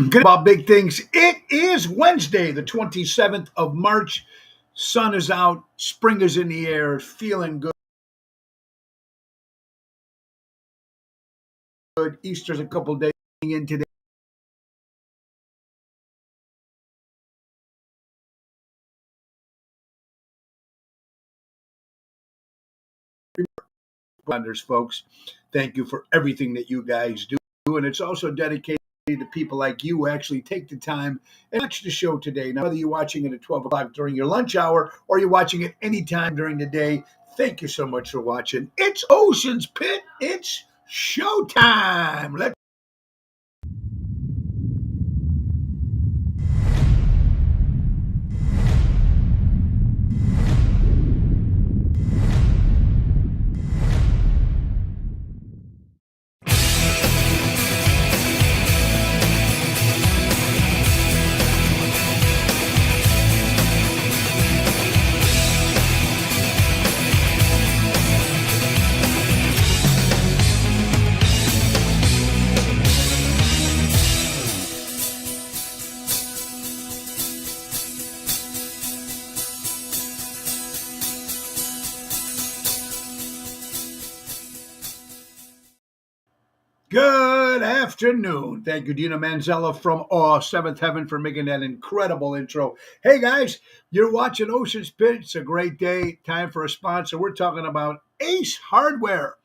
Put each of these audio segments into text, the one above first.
Good about big things. It is Wednesday, the 27th of March. Sun is out, spring is in the air, feeling good. Easter's a couple days in today. Folks, thank you for everything that you guys do. And it's also dedicated to people like you who actually take the time and watch the show today. Now, whether you're watching it at 12 o'clock during your lunch hour or you're watching it anytime during the day, thank you so much for watching. It's Ocean's Pit. It's showtime. Let's Good afternoon. Thank you, Dina Manzella from Seventh Heaven, for making that incredible intro. Hey, guys, you're watching Ocean's Pit. It's a great day. Time for a sponsor. We're talking about Ace Hardware.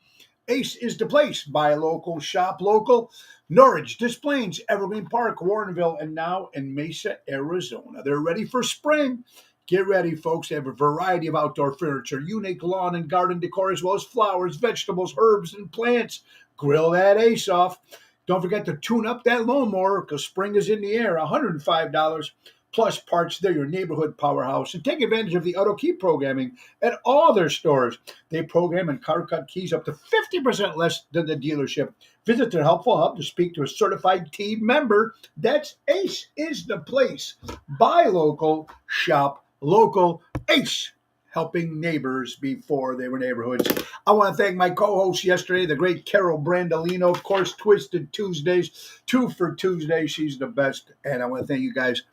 Ace is the place. Buy local, shop local. Norridge, Des Plaines, Evergreen Park, Warrenville, and now in Mesa, Arizona. They're ready for spring. Get ready, folks. They have a variety of outdoor furniture, unique lawn and garden decor, as well as flowers, vegetables, herbs, and plants. Grill that Ace off. Don't forget to tune up that lawnmower because spring is in the air. $105 plus parts. They're your neighborhood powerhouse. And take advantage of the Auto Key programming at all their stores. They program and car cut keys up to 50% less than the dealership. Visit their helpful hub to speak to a certified team member. That's Ace is the place. Buy local, shop local. Ace, helping neighbors before they were neighborhoods. I want to thank my co-host yesterday, the great Carol Brandolino. Of course, Twisted Tuesdays, 2 for Tuesday. She's the best. And I want to thank you guys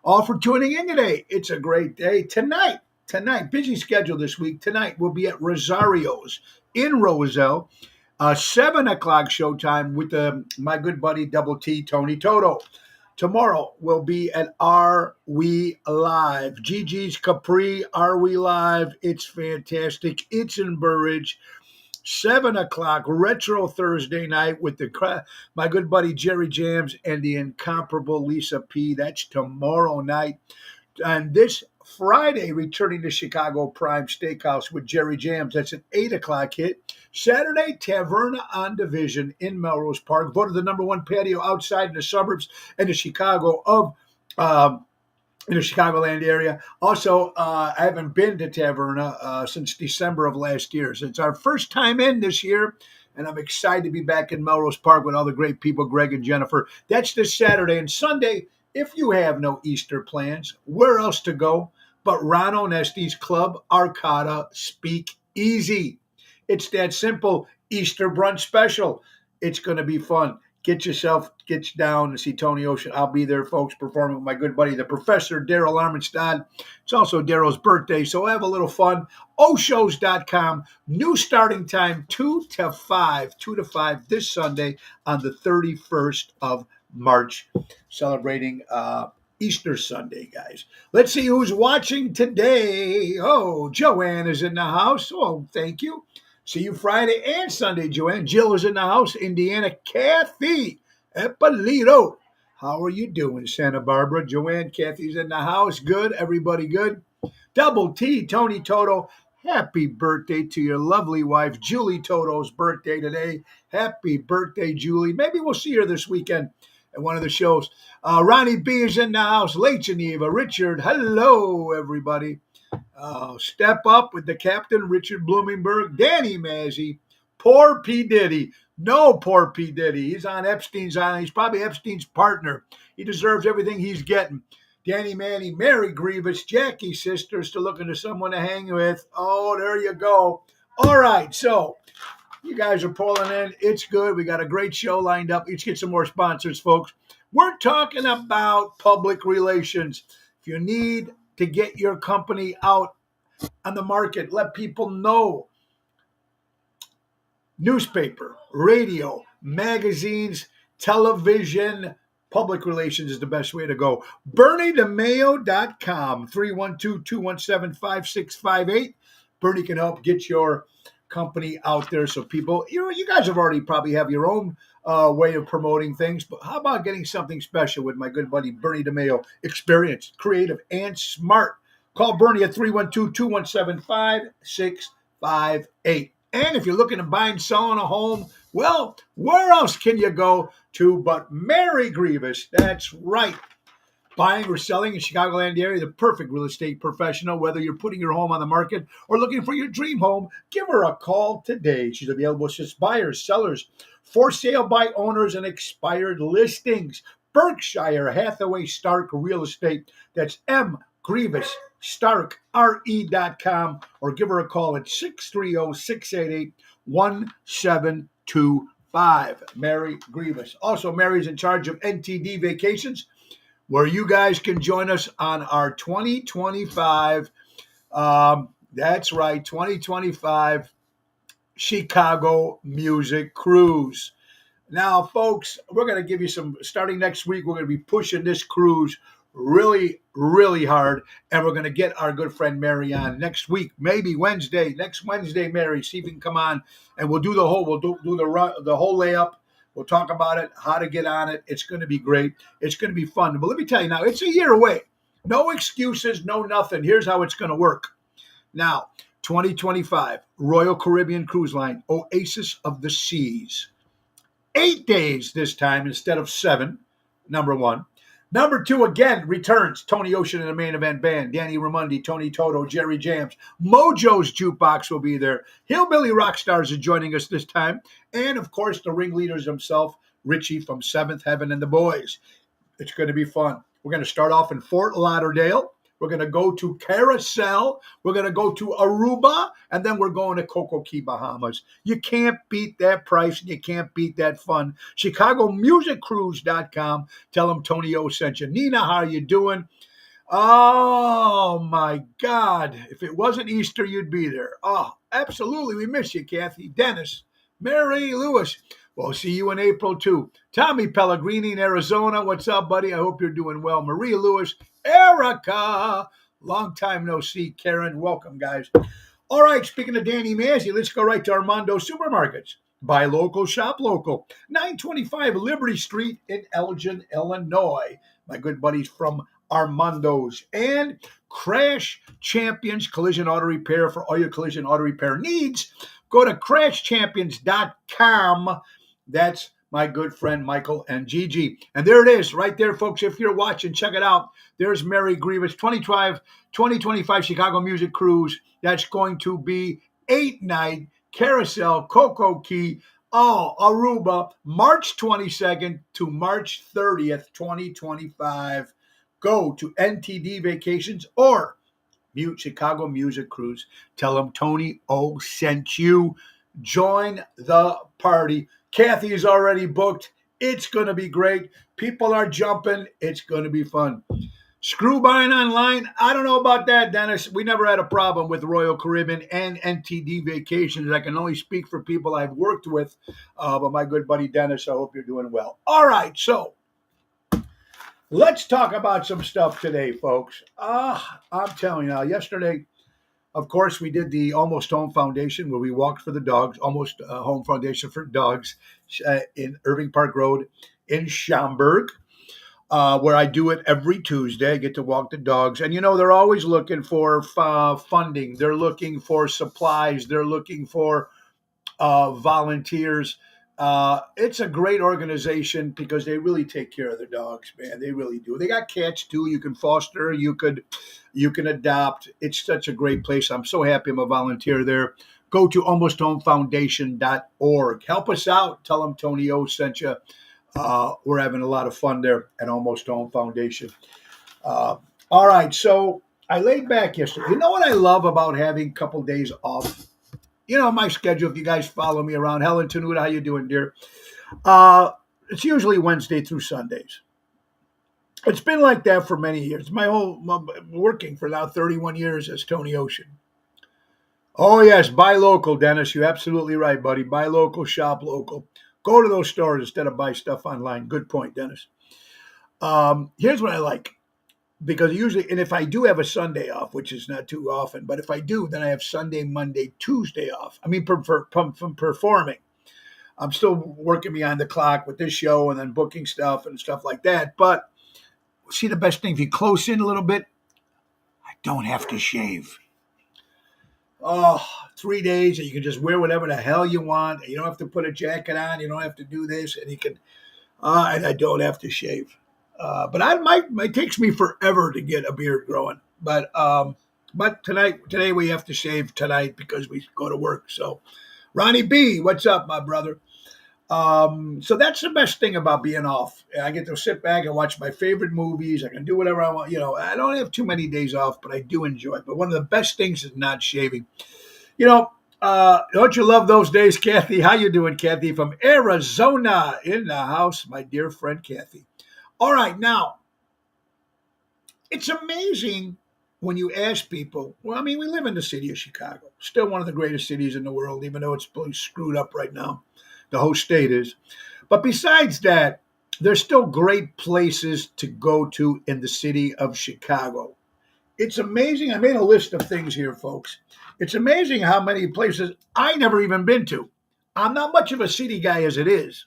all for tuning in today. It's a great day. Tonight, busy schedule this week. Tonight, we'll be at Rosario's in Roselle. 7 o'clock showtime with my good buddy Double T, Tony Toto. Tomorrow we'll be at Are We Live? Gigi's Capri, Are We Live? It's fantastic. It's in Burridge. 7 o'clock, Retro Thursday night with my good buddy Jerry Jams and the incomparable Lisa P. That's tomorrow night. And this Friday, returning to Chicago Prime Steakhouse with Jerry Jams. That's an 8 o'clock hit. Saturday, Taverna on Division in Melrose Park. Voted the number one patio outside in the suburbs and the Chicago of in the Chicagoland area. Also, I haven't been to Taverna since December of last year. So it's our first time in this year, and I'm excited to be back in Melrose Park with all the great people, Greg and Jennifer. That's this Saturday. And Sunday, if you have no Easter plans, where else to go but Ron Onesti's Club Arcata Speak Easy. It's that simple Easter brunch special. It's going to be fun. Get down to see Tony Ocean. I'll be there, folks, performing with my good buddy, the Professor Daryl Armenstad. It's also Daryl's birthday, so have a little fun. Oshows.com. New starting time, 2 to 5 this Sunday on the 31st of March, celebrating Easter Sunday, guys. Let's see who's watching today. Oh, Joanne is in the house. Oh, thank you. See you Friday and Sunday, Joanne. Jill is in the house. Indiana. Kathy Eppolito. How are you doing, Santa Barbara? Joanne, Kathy's in the house. Good. Everybody good? Double T, Tony Toto. Happy birthday to your lovely wife, Julie Toto's birthday today. Happy birthday, Julie. Maybe we'll see her this weekend at one of the shows. Ronnie B is in the house. Late Geneva. Richard, hello, everybody. Step Up with the Captain, Richard Blumenberg, Danny Mazzy, poor P. Diddy. No, poor P. Diddy. He's on Epstein's island. He's probably Epstein's partner. He deserves everything he's getting. Danny Manny, Mary Grievous, Jackie's sister, still looking for someone to hang with. Oh, there you go. All right, so you guys are pulling in. It's good. We got a great show lined up. Let's get some more sponsors, folks. We're talking about public relations. If you need to get your company out on the market, let people know. Newspaper, radio, magazines, television, public relations is the best way to go. BernieDeMayo.com, 312-217-5658. Bernie can help get your company out there so people, you guys have already probably have your own way of promoting things, but how about getting something special with my good buddy Bernie DeMayo? Experienced, creative, and smart. Call Bernie at 312-217-5658. And if you're looking to buy and selling a home, well, where else can you go to but Mary Grievous? That's right. Buying or selling in Chicagoland area, the perfect real estate professional. Whether you're putting your home on the market or looking for your dream home, give her a call today. She's available to assist buyers, sellers, for sale by owners, and expired listings. Berkshire Hathaway Stark Real Estate. That's M. Grievous Stark, RE.com, or give her a call at 630-688-1725. Mary Grievous. Also, Mary's in charge of NTD Vacations, where you guys can join us on our 2025, that's right, 2025 Chicago Music Cruise. Now, folks, we're going to give you some, starting next week, we're going to be pushing this cruise really, really hard, and we're going to get our good friend Mary on next week, maybe next Wednesday, Mary, see if you can come on, and we'll do the whole layup. We'll talk about it, how to get on it. It's going to be great. It's going to be fun. But let me tell you now, it's a year away. No excuses, no nothing. Here's how it's going to work. Now, 2025, Royal Caribbean Cruise Line, Oasis of the Seas. 8 days this time instead of 7, number one. Number 2, again, returns. Tony Ocean and the Main Event Band. Danny Ramundi, Tony Toto, Jerry Jams. Mojo's Jukebox will be there. Hillbilly Rockstars are joining us this time. And, of course, the ringleaders himself, Richie from Seventh Heaven and the Boys. It's going to be fun. We're going to start off in Fort Lauderdale. We're going to go to Carousel. We're going to go to Aruba. And then we're going to Coco Key, Bahamas. You can't beat that price and you can't beat that fun. ChicagoMusicCruise.com. Tell them Tony O sent you. Nina, how are you doing? Oh, my God. If it wasn't Easter, you'd be there. Oh, absolutely. We miss you, Kathy. Dennis, Mary Lewis. We'll see you in April, too. Tommy Pellegrini in Arizona. What's up, buddy? I hope you're doing well. Maria Lewis, Erica. Long time no see. Karen, welcome, guys. All right, speaking of Danny Mazzi, let's go right to Armando Supermarkets. Buy local, shop local. 925 Liberty Street in Elgin, Illinois. My good buddies from Armando's. And Crash Champions Collision Auto Repair for all your collision auto repair needs. Go to crashchampions.com. That's my good friend Michael and Gigi. And there it is, right there, folks. If you're watching, check it out. There's Mary Grievous, 2025 Chicago Music Cruise. That's going to be 8-night Carousel, Coco Key, Aruba, March 22nd to March 30th, 2025. Go to NTD Vacations or Chicago Music Cruise. Tell them Tony O sent you. Join the party. Kathy is already booked. It's going to be great. People are jumping. It's going to be fun. Screw buying online. I don't know about that, Dennis. We never had a problem with Royal Caribbean and NTD Vacations. I can only speak for people I've worked with. But my good buddy Dennis, I hope you're doing well. All right, so let's talk about some stuff today, folks. I'm telling you now, yesterday, of course, we did the Almost Home Foundation where we walked for the dogs, Almost Home Foundation for Dogs in Irving Park Road in Schaumburg, where I do it every Tuesday. I get to walk the dogs. And, they're always looking for funding. They're looking for supplies. They're looking for volunteers. It's a great organization because they really take care of their dogs, man. They really do. They got cats too. You can foster, you can adopt. It's such a great place. I'm so happy I'm a volunteer there. Go to almosthomefoundation.org. Help us out. Tell them Tony O sent you. We're having a lot of fun there at Almost Home Foundation. All right. So I laid back yesterday. You know what I love about having a couple days off? My schedule, if you guys follow me around. Helen Tenuta, how you doing, dear? It's usually Wednesday through Sundays. It's been like that for many years. Working for now 31 years as Tony Ocean. Oh yes, buy local, Dennis. You're absolutely right, buddy. Buy local, shop local. Go to those stores instead of buy stuff online. Good point, Dennis. Here's what I like because usually, and if I do have a Sunday off, which is not too often, but if I do, then I have Sunday, Monday, Tuesday off. I mean, from performing. I'm still working beyond the clock with this show and then booking stuff and stuff like that. But see, the best thing, if you close in a little bit, I don't have to shave. Oh, 3 days and you can just wear whatever the hell you want. You don't have to put a jacket on. You don't have to do this, and you can. And I don't have to shave. But it takes me forever to get a beard growing. But today we have to shave tonight because we go to work. So, Ronnie B, what's up, my brother? So that's the best thing about being off. I get to sit back and watch my favorite movies. I can do whatever I want. I don't have too many days off, but I do enjoy it. But one of the best things is not shaving. Don't you love those days, Kathy? How you doing, Kathy? From Arizona in the house, my dear friend Kathy. All right, now, it's amazing when you ask people, well, I mean, we live in the city of Chicago, still one of the greatest cities in the world, even though it's screwed up right now. The whole state is. But besides that, there's still great places to go to in the city of Chicago. It's amazing. I made a list of things here, folks. It's amazing how many places I never even been to. I'm not much of a city guy as it is.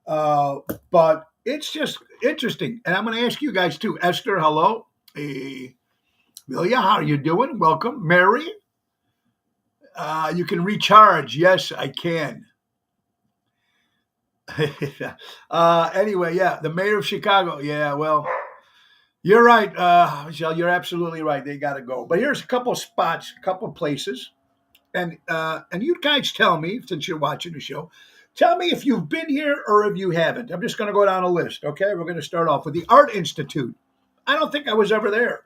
But it's just interesting. And I'm going to ask you guys too. Esther, hello. Hey, Amelia, how are you doing? Welcome. Mary, you can recharge. Yes, I can. Anyway, yeah, the mayor of Chicago. Yeah, well, you're right, Michelle. You're absolutely right. They got to go. But here's a couple spots, a couple places, and you guys tell me since you're watching the show. Tell me if you've been here or if you haven't. I'm just going to go down a list. Okay, we're going to start off with the Art Institute. I don't think I was ever there.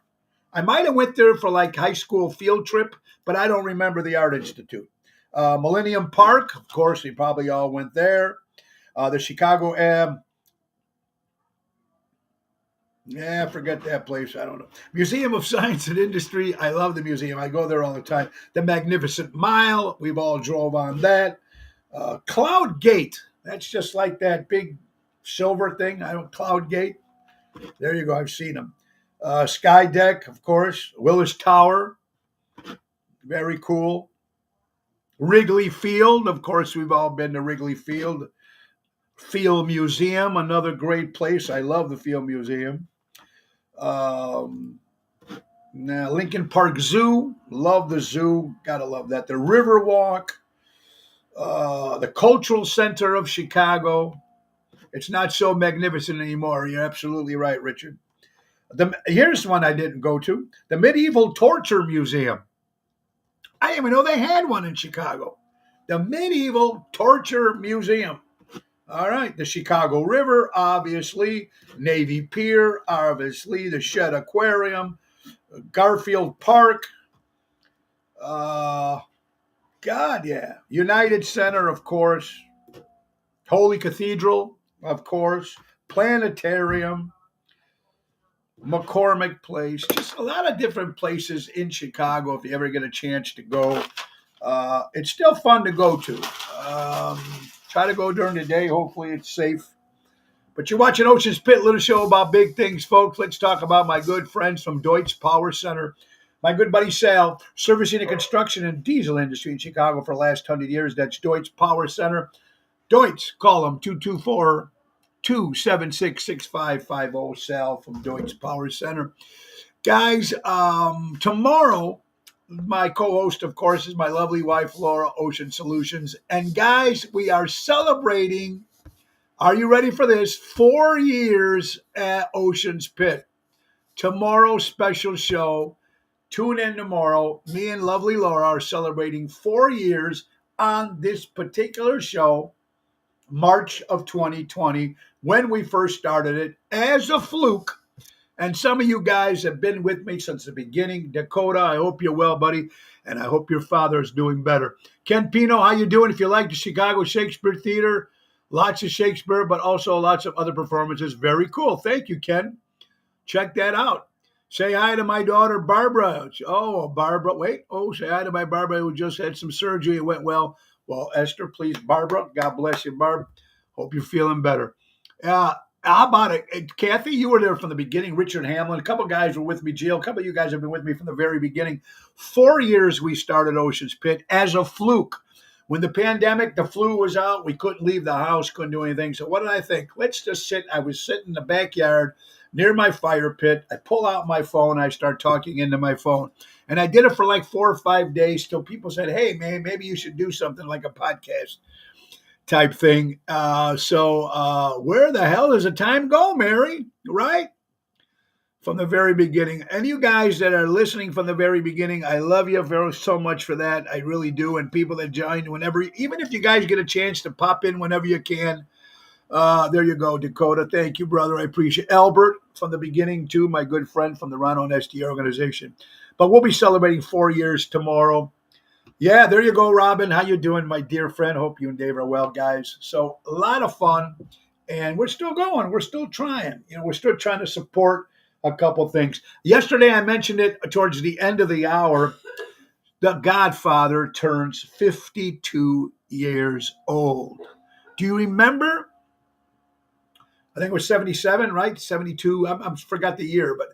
I might have went there for like high school field trip, but I don't remember the Art Institute. Millennium Park, of course, we probably all went there. The Chicago forget that place. I don't know. Museum of Science and Industry. I love the museum. I go there all the time. The Magnificent Mile. We've all drove on that. Cloud Gate. That's just like that big silver thing. Cloud Gate. There you go. I've seen them. Sky Deck, of course. Willis Tower. Very cool. Wrigley Field. Of course, we've all been to Wrigley Field. Field Museum, another great place. I love the Field Museum. Now Lincoln Park Zoo, love the zoo. Gotta love that. The Riverwalk, the Cultural Center of Chicago. It's not so magnificent anymore. You're absolutely right, Richard. Here's one I didn't go to: the Medieval Torture Museum. I didn't even know they had one in Chicago. The Medieval Torture Museum. All right, the Chicago River, obviously, Navy Pier, obviously, the Shedd Aquarium, Garfield Park, United Center, of course, Holy Cathedral, of course, Planetarium, McCormick Place, just a lot of different places in Chicago if you ever get a chance to go. It's still fun to go to. Try to go during the day. Hopefully it's safe. But you're watching Ocean's Pit, little show about big things, folks. Let's talk about my good friends from Deutz Power Center. My good buddy Sal, servicing the construction and diesel industry in Chicago for the last 100 years. That's Deutz Power Center. Deutz, call them 224-276-6550. Sal from Deutz Power Center. Guys, tomorrow, my co-host, of course, is my lovely wife, Laura, Ocean Solutions. And guys, we are celebrating, are you ready for this? 4 years at Ocean's Pit. Tomorrow's special show. Tune in tomorrow. Me and lovely Laura are celebrating 4 years on this particular show, March of 2020, when we first started it as a fluke. And some of you guys have been with me since the beginning. Dakota, I hope you're well, buddy. And I hope your father is doing better. Ken Pino, how you doing? If you like the Chicago Shakespeare Theater, Lots of Shakespeare, but also lots of other performances. Very cool. Thank you, Ken. Check that out. Say hi to my daughter, Barbara. Oh, Barbara. Wait. Oh, say hi to my Barbara who just had some surgery. It went well. Well, Esther, please, Barbara. God bless you, Barb. Hope you're feeling better. How about it? Kathy, you were there from the beginning. Richard Hamlin. A couple guys were with me. Jill, a couple of you guys have been with me from the very beginning. 4 years we started Ocean's Pit as a fluke. When the pandemic, the flu was out, we couldn't leave the house, couldn't do anything. So what did I think? Let's just sit. I was sitting in the backyard near my fire pit. I pull out my phone. I start talking into my phone. And I did it for like 4 or 5 days till people said, hey, man, maybe you should do something like a podcast type thing. So where the hell does the time go, Mary? Right? From the very beginning. And you guys that are listening from the very beginning, I love you very so much for that. I really do. And people that join whenever, even if you guys get a chance to pop in whenever you can. There you go, Dakota. Thank you, brother. I appreciate it. Albert from the beginning, too, my good friend from the Ronald and ST organization. But we'll be celebrating 4 years tomorrow. Yeah, there you go, Robin. How you doing, my dear friend? Hope you and Dave are well, guys. So a lot of fun. And we're still going. We're still trying. We're still trying to support a couple things. Yesterday, I mentioned it towards the end of the hour. The Godfather turns 52 years old. Do you remember? I think it was 77, right? 72. I forgot the year, but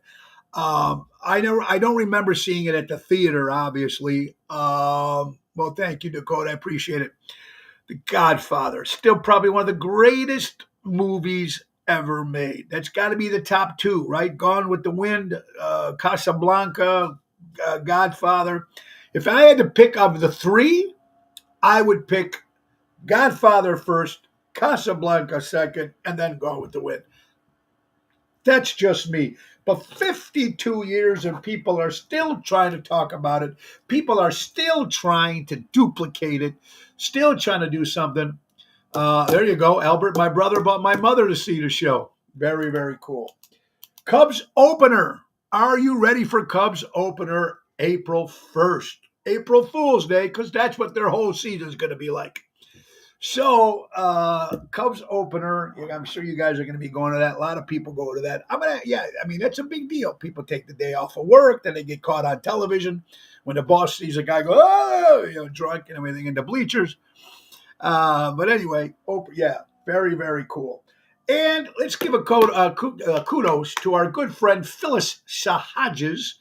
I don't remember seeing it at the theater, obviously. Well, thank you, Dakota. I appreciate it. The Godfather, still probably one of the greatest movies ever made. That's got to be the top two, right? Gone with the Wind, Casablanca, Godfather. If I had to pick of the three, I would pick Godfather first, Casablanca second, and then Gone with the Wind. That's just me. But 52 years and people are still trying to talk about it. People are still trying to duplicate it, still trying to do something. There you go. Albert, my brother, brought my mother to see the show. Very, very cool. Cubs opener. Are you ready for Cubs opener April 1st? April Fool's Day, because that's what their whole season is going to be like. So, Cubs opener, I'm sure you guys are going to be going to that. A lot of people go to that. That's a big deal. People take the day off of work, then they get caught on television when the boss sees a guy go, drunk and everything in the bleachers. But anyway, very, very cool. And let's give a kudos to our good friend Phyllis Sahajas,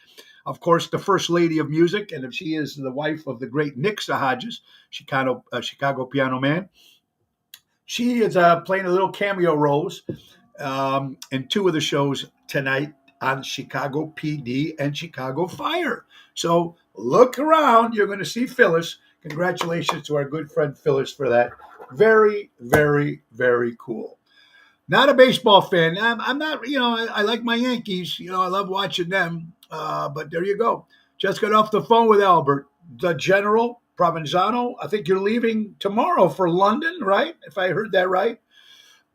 of course, the first lady of music, and she is the wife of the great Nick Sahajas, Chicago piano man. She is playing a little cameo roles in two of the shows tonight on Chicago PD and Chicago Fire. So look around. You're going to see Phyllis. Congratulations to our good friend Phyllis for that. Very, very, very cool. Not a baseball fan. I'm not, I like my Yankees. I love watching them. But there you go. Just got off the phone with Albert, the General Provenzano. I think you're leaving tomorrow for London, right? If I heard that right.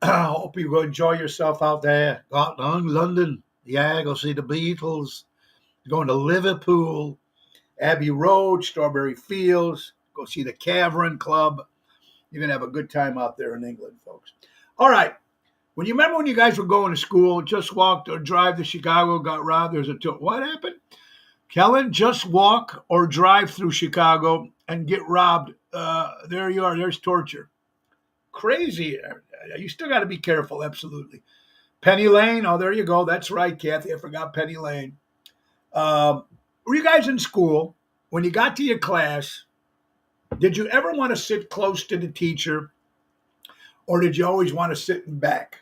I hope you go enjoy yourself out there. Out in London. Yeah, go see the Beatles. Going to Liverpool, Abbey Road, Strawberry Fields. Go see the Cavern Club. You're going to have a good time out there in England, folks. All right. When you guys were going to school, just walked or drive to Chicago, got robbed, what happened? Kellen, just walk or drive through Chicago and get robbed. There you are. There's torture. Crazy. You still got to be careful. Absolutely. Penny Lane. Oh, there you go. That's right, Kathy. I forgot Penny Lane. Were you guys in school? When you got to your class, did you ever want to sit close to the teacher, or did you always want to sit in back?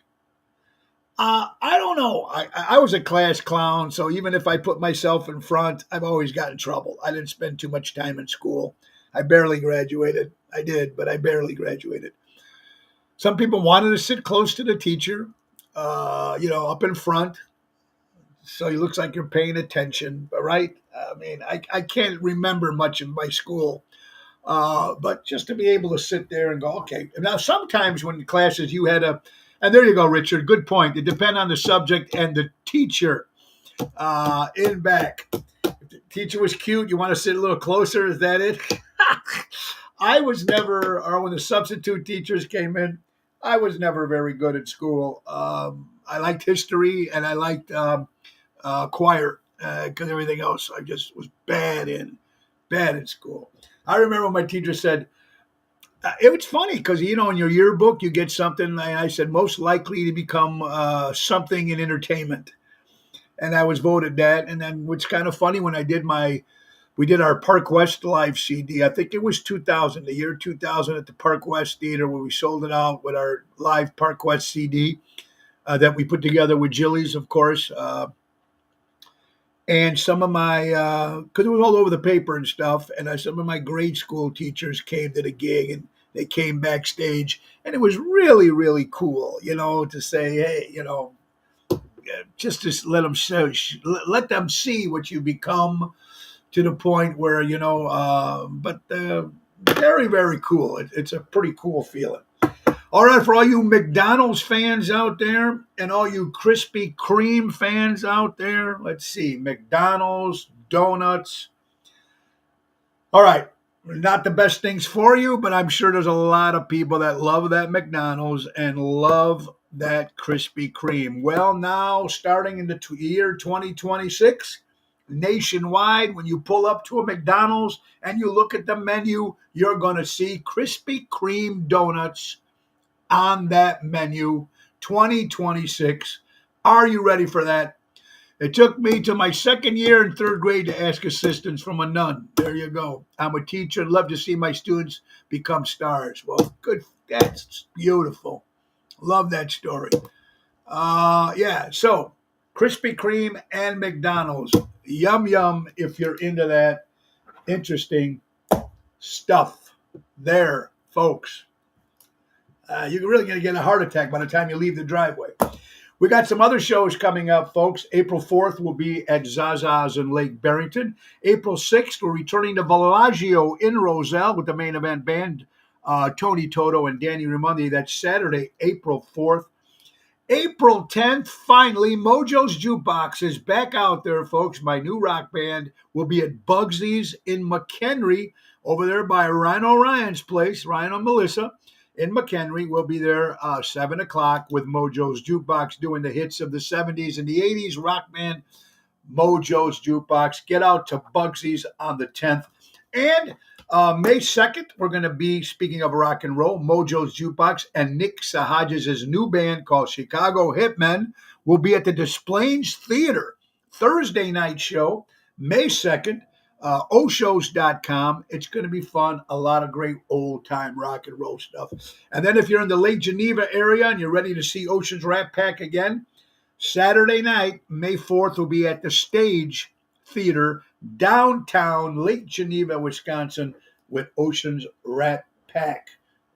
I don't know. I was a class clown, so even if I put myself in front, I've always got in trouble. I didn't spend too much time in school. I barely graduated. I did, but I barely graduated. Some people wanted to sit close to the teacher, up in front, so it looks like you're paying attention, right? I can't remember much of my school. But just to be able to sit there and go, okay. Now, sometimes when classes you had and there you go, Richard, good point. It depends on the subject and the teacher in back. If the teacher was cute, you want to sit a little closer. Is that it? I was never, or when the substitute teachers came in, I was never very good at school. I liked history and I liked choir because everything else I just was bad in school. I remember my teacher said, it was funny because in your yearbook you get something. And I said most likely to become something in entertainment, and I was voted that. And then what's kind of funny when we did our Park West live CD. I think it was 2000, the year 2000, at the Park West Theater, where we sold it out with our live Park West CD that we put together with Jilly's, of course. And some of my, because it was all over the paper and stuff, and some of my grade school teachers came to the gig and they came backstage, and it was really, really cool, to say, hey, just to let them see what you become to the point where but very, very cool. It's a pretty cool feeling. All right, for all you McDonald's fans out there and all you Krispy Kreme fans out there, let's see, McDonald's, donuts. All right, not the best things for you, but I'm sure there's a lot of people that love that McDonald's and love that Krispy Kreme. Well, now, starting in the year 2026, nationwide, when you pull up to a McDonald's and you look at the menu, you're going to see Krispy Kreme donuts on that menu. 2026. Are you ready for that? It took me to my second year in third grade to ask assistance from a nun. There you go. I'm a teacher and love to see my students become stars. Well, good. That's beautiful. Love that story. Yeah. So, Krispy Kreme and McDonald's. Yum, yum, if you're into that interesting stuff there, folks. You're really going to get a heart attack by the time you leave the driveway. We got some other shows coming up, folks. April 4th, we'll be at Zaza's in Lake Barrington. April 6th, we're returning to Bellagio in Roselle with the main event band, Tony Toto and Danny Raimondi. That's Saturday, April 4th. April 10th, finally, Mojo's Jukebox is back out there, folks. My new rock band will be at Bugsy's in McHenry, over there by Rhino Ryan's place, Ryan and Melissa. In McHenry, we'll be there 7 o'clock with Mojo's Jukebox doing the hits of the 70s and the 80s. Rock band, Mojo's Jukebox. Get out to Bugsy's on the 10th. And May 2nd, we're going to be, speaking of rock and roll, Mojo's Jukebox and Nick Sahajas' new band called Chicago Hitmen will be at the Des Plaines Theater. Thursday night show, May 2nd. Oshows.com. It's going to be fun. A lot of great old-time rock and roll stuff. And then if you're in the Lake Geneva area and you're ready to see Ocean's Rat Pack again, Saturday night, May 4th, will be at the Stage Theater, downtown Lake Geneva, Wisconsin, with Ocean's Rat Pack.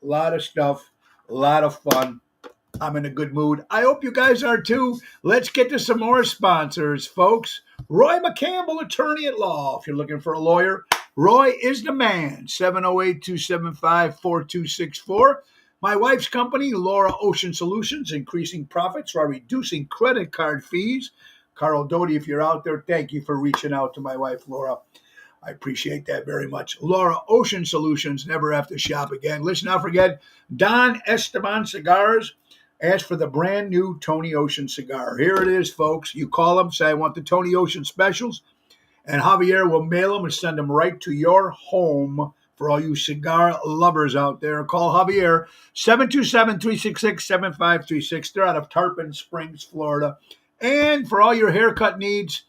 A lot of stuff, a lot of fun. I'm in a good mood. I hope you guys are too. Let's get to some more sponsors, folks. Roy McCampbell, attorney at law. If you're looking for a lawyer, Roy is the man. 708-275-4264. My wife's company, Laura Ocean Solutions, increasing profits while reducing credit card fees. Carl Doty, if you're out there, thank you for reaching out to my wife, Laura. I appreciate that very much. Laura Ocean Solutions, never have to shop again. Let's not forget Don Esteban Cigars. Ask for the brand new Tony Ocean cigar. Here it is, folks. You call them, say, I want the Tony Ocean specials, and Javier will mail them and send them right to your home for all you cigar lovers out there. Call Javier, 727-366-7536. They're out of Tarpon Springs, Florida. And for all your haircut needs,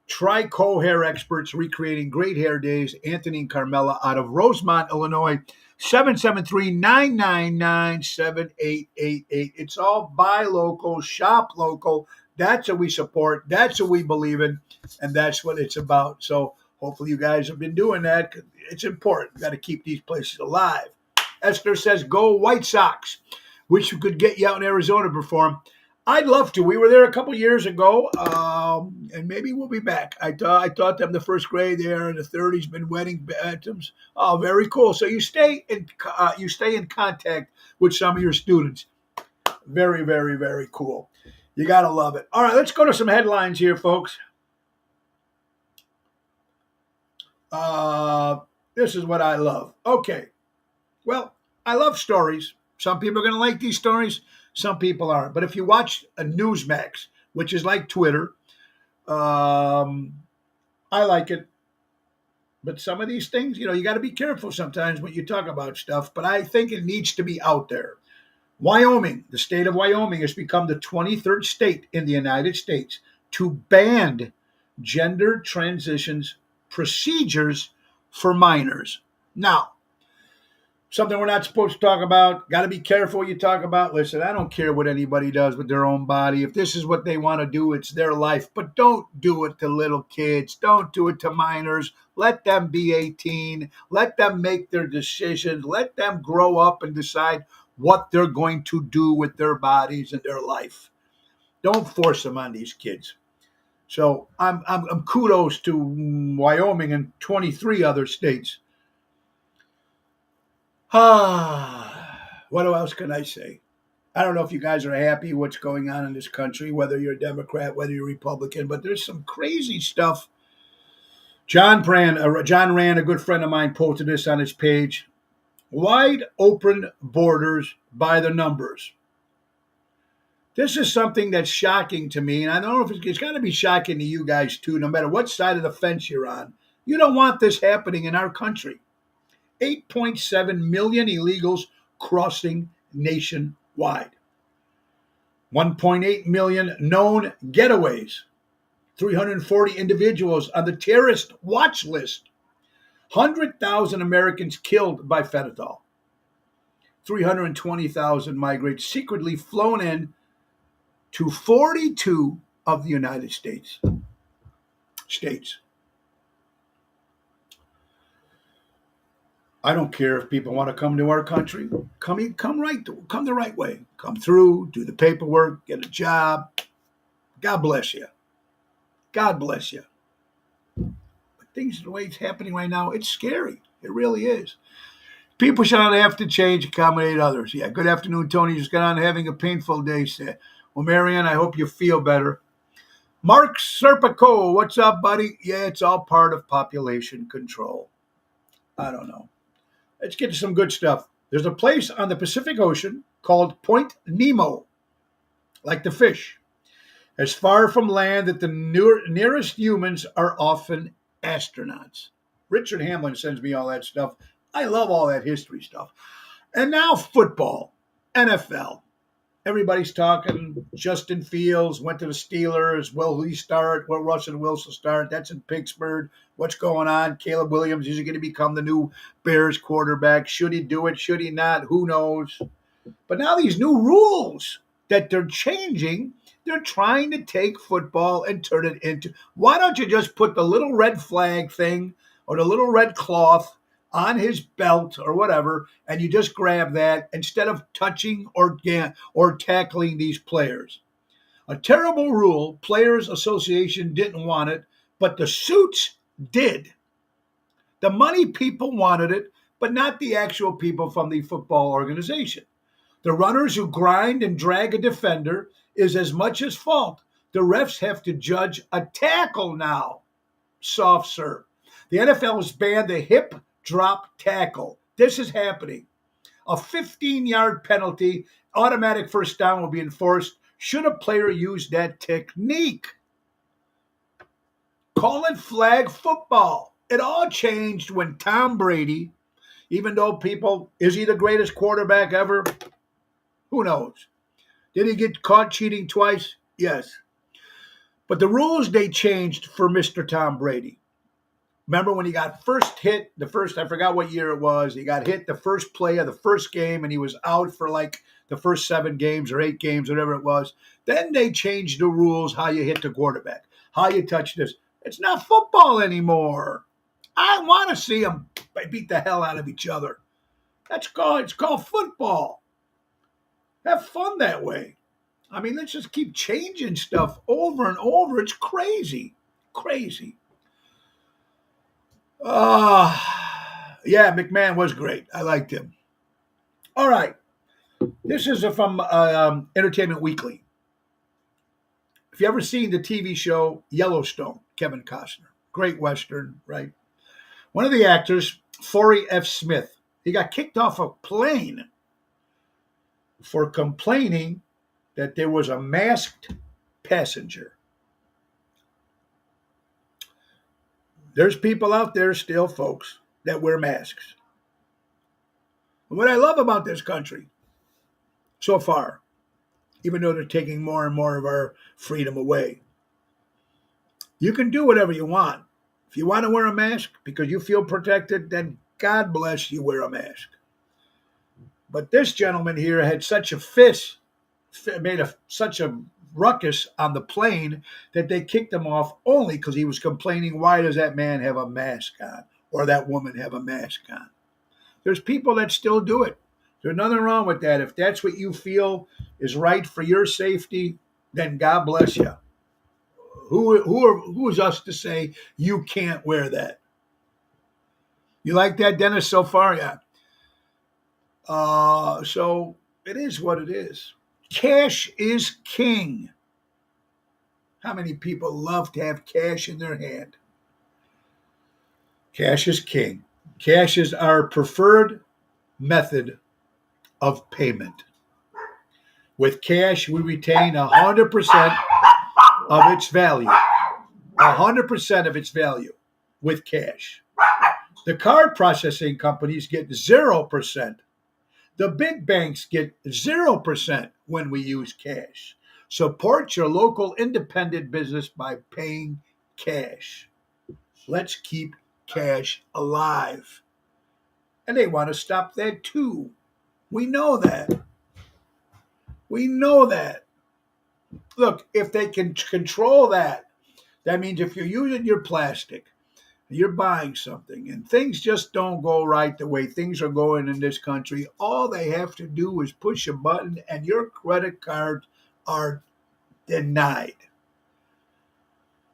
Trico Hair Experts, recreating great hair days. Anthony and Carmela out of Rosemont, Illinois. 773-999-7888. It's all buy local, shop local. That's what we support. That's what we believe in. And that's what it's about. So hopefully you guys have been doing that. It's important. We've got to keep these places alive. Esther says, go White Sox. Wish we could get you out in Arizona to perform. I'd love to. We were there a couple years ago, and maybe we'll be back. I taught them the first grade there in the 30s, been wedding bantams. Oh, very cool. So you stay in contact with some of your students. Very, very, very cool. You got to love it. All right, let's go to some headlines here, folks. This is what I love. Okay. Well, I love stories. Some people are going to like these stories. Some people aren't. But if you watch a Newsmax, which is like Twitter, um, I like it. But some of these things, you got to be careful sometimes when you talk about stuff. But I think it needs to be out there. Wyoming, the state of Wyoming, has become the 23rd state in the United States to ban gender transitions procedures for minors. Now, something we're not supposed to talk about. Got to be careful what you talk about. Listen, I don't care what anybody does with their own body. If this is what they want to do, it's their life. But don't do it to little kids. Don't do it to minors. Let them be 18. Let them make their decisions. Let them grow up and decide what they're going to do with their bodies and their life. Don't force them on these kids. So I'm kudos to Wyoming and 23 other states. What else can I say? I don't know if you guys are happy what's going on in this country, whether you're a Democrat, whether you're Republican, but there's some crazy stuff. John Rand, a good friend of mine, posted this on his page. Wide open borders by the numbers. This is something that's shocking to me, and I don't know if it's got to be shocking to you guys too, no matter what side of the fence you're on. You don't want this happening in our country. 8.7 million illegals crossing nationwide. 1.8 million known getaways. 340 individuals on the terrorist watch list. 100,000 Americans killed by fentanyl. 320,000 migrants secretly flown in to 42 of the United States. I don't care if people want to come to our country. Come the right way. Come through, do the paperwork, get a job. God bless you. God bless you. But things the way it's happening right now, it's scary. It really is. People should not have to change, accommodate others. Yeah, good afternoon, Tony. Just got on having a painful day. Well, Marianne, I hope you feel better. Mark Serpico, what's up, buddy? Yeah, it's all part of population control. I don't know. Let's get to some good stuff. There's a place on the Pacific Ocean called Point Nemo, like the fish, as far from land that the nearest humans are often astronauts. Richard Hamlin sends me all that stuff. I love all that history stuff. And now football, NFL. Everybody's talking. Justin Fields went to the Steelers. Will he start? Will Russell Wilson start? That's in Pittsburgh. What's going on? Caleb Williams, is he going to become the new Bears quarterback? Should he do it? Should he not? Who knows? But now these new rules that they're changing, they're trying to take football and turn it into, why don't you just put the little red flag thing or the little red cloth on his belt or whatever, and you just grab that instead of touching or tackling these players. A terrible rule. Players Association didn't want it, but the suits did. The money people wanted it, but not the actual people from the football organization. The runners who grind and drag a defender is as much as fault. The refs have to judge a tackle now. Soft serve. The NFL has banned the hip drop tackle. This is happening. A 15-yard penalty, automatic first down will be enforced should a player use that technique. Call it flag football. It all changed when Tom Brady, even though is he the greatest quarterback ever? Who knows? Did he get caught cheating twice? Yes. But the rules they changed for Mr. Tom Brady. Remember when he got hit, I forgot what year it was, he got hit the first play of the first game and he was out for like the first 7 games or 8 games, whatever it was. Then they changed the rules, how you hit the quarterback, how you touch this. It's not football anymore. I want to see them beat the hell out of each other. It's called football. Have fun that way. I mean, let's just keep changing stuff over and over. It's crazy. Crazy. Yeah, McMahon was great. I liked him. All right. This is from Entertainment Weekly. If you ever seen the TV show Yellowstone, Kevin Costner, great Western, right? One of the actors, Forey F. Smith, he got kicked off a plane for complaining that there was a masked passenger. There's people out there still, folks, that wear masks. And what I love about this country so far, even though they're taking more and more of our freedom away, you can do whatever you want. If you want to wear a mask because you feel protected, then God bless you, wear a mask. But this gentleman here had such a such a ruckus on the plane that they kicked him off only because he was complaining, why does that man have a mask on or that woman have a mask on? There's people that still do it. There's nothing wrong with that. If that's what you feel is right for your safety, then God bless you. Who is us to say you can't wear that? You like that, Dennis, so far? Yeah. So it is what it is. Cash is king. How many people love to have cash in their hand? Cash is king. Cash is our preferred method of payment. With cash, we retain 100% of its value. 100% of its value with cash. The card processing companies get 0%. The big banks get 0% when we use cash. Support your local independent business by paying cash. Let's keep cash alive. And they want to stop that too. We know that. We know that. Look, if they can control that, that means if you're using your plastic, you're buying something and things just don't go right the way things are going in this country, all they have to do is push a button and your credit cards are denied.